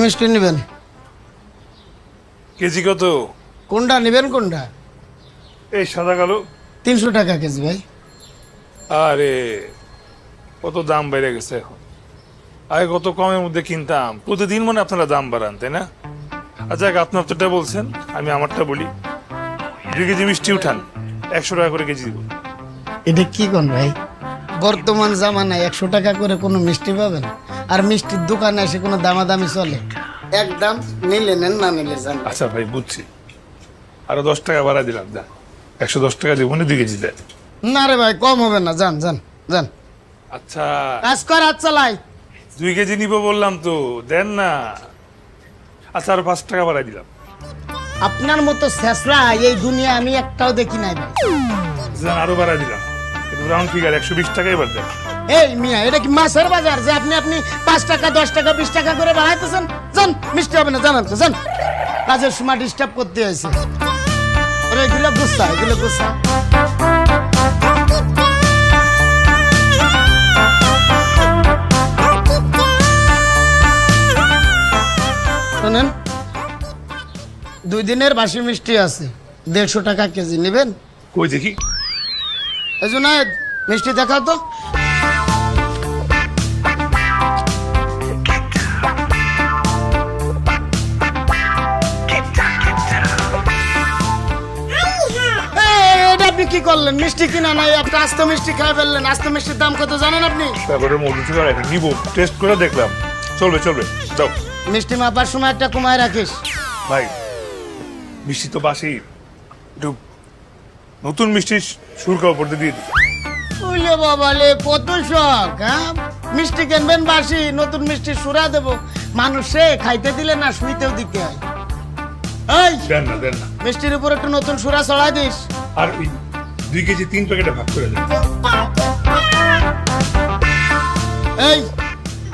মিষ্টি নেবেন? কেজি কত? কোনটা নেবেন কোনটা? এই সাদা কালো। 300 টাকা কেজি ভাই। আরে কত দাম বেড়ে গেছে এখন। আগে কত কমের মধ্যে কিনতাম, প্রতিদিন মনে আপনারা দাম বাড়ান, তাই না? আচ্ছা আপনার তোটা বলছেন, আমি আমারটা বলি। 2 কেজি মিষ্টি উঠান, 100 টাকা করে কেজি দিব। এটা কি কোন ভাই? বর্তমান জামানায় 100 টাকা করে কোনো মিষ্টি পাবেন? আর মিষ্টির দোকানে এসে কোনো দামাদামি চলে? একদম নিলে নেন, না নিলে যান। আচ্ছা ভাই বুঝছি, আরো 10 টাকা বাড়া দিলাম, যা 110 টাকা দিব, 2 কেজি দেয়। না রে ভাই, কম হবে না, যান যান যান। আচ্ছা কাজ কর, হাত চালাই। 2 কেজি নিব বললাম তো, দেন না। আচ্ছা আরো 5 টাকা বাড়াই দিলাম। আপনার মতো শেষরা এই দুনিয়া আমি একটাও দেখি নাই ভাই। যান আরো বাড়াই দিলাম, কিন্তু রাউন্ড ফিগার 120 টাকা এবার দেন। এই মিয়া, এটা কি মাছের বাজার যে আপনি 5 টাকা 10 টাকা 20 টাকা করে বাড়াইতেছেন? যান, মিষ্টি হবে না, জানান তো, যান। কাজের সময় ডিস্টার্ব করতে হয়েছে। এগুলো গুচ্ছা, এগুলো গুচ্ছা। শোনেন, 2 দিনের বাসি মিষ্টি আছে, 150 টাকা কেজি নেবেন? কই দেখি। এই জন্য মিষ্টি দেখাও তো। এটা আপনি কি করলেন? মিষ্টি কিনা নাই, আপনি আস্ত মিষ্টি খাই ফেললেন। আস্ত মিষ্টির দাম কত জানেন আপনি? তারপরে মধু থেকে একটা নিব, টেস্ট করে দেখলাম, চলবে চলবে, দাও। মিষ্টি মাপার সময় একটা কমায় রাখিস ভাই। মিষ্টি তো বাসি, একটু নতুন মিষ্টি সুরকা উপর দিয়ে দিই। বুঝলে বাবালে, কত শখ। হ্যাঁ, মিষ্টি কিনবেন বাসি, নতুন মিষ্টি সুরা দেবো। মানুষে খাইতে দিলে না, শুইতেও দিতে হয়। এই দেন না দেন না। মিষ্টির উপর একটু নতুন সুরা ছড়াই দিস। আর ওই 2 কেজি 3 প্যাকেটে ভাগ করে দেন। এই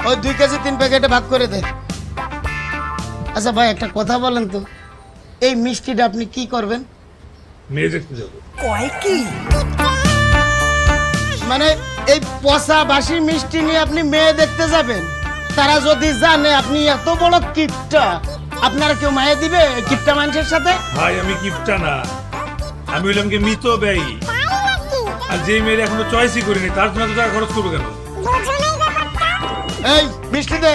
ওই 2 কেজি 3 প্যাকেটে ভাগ করে দে। আচ্ছা ভাই, একটা কথা বলেন তো, এই মিষ্টিটা আপনি কি করবেন? মেয়ে দেখতে যাবো। মানে এই পচা বাসি মিষ্টি নিয়ে আপনি মেয়ে দেখতে যাবেন? তারা যদি জানে আপনি এত বড় কিপটা, আপনারা কেউ মায়ে দিবে এই কিপটা মানুষের সাথে? ভাই আমি কিপটা না, আমি হইলাম কি মৃত ব্যয়ী। আর যে মেয়ের এখনো চয়েসই করিনি, তার জন্য তো টাকা খরচ করবো কেন? এই মিষ্টি দে।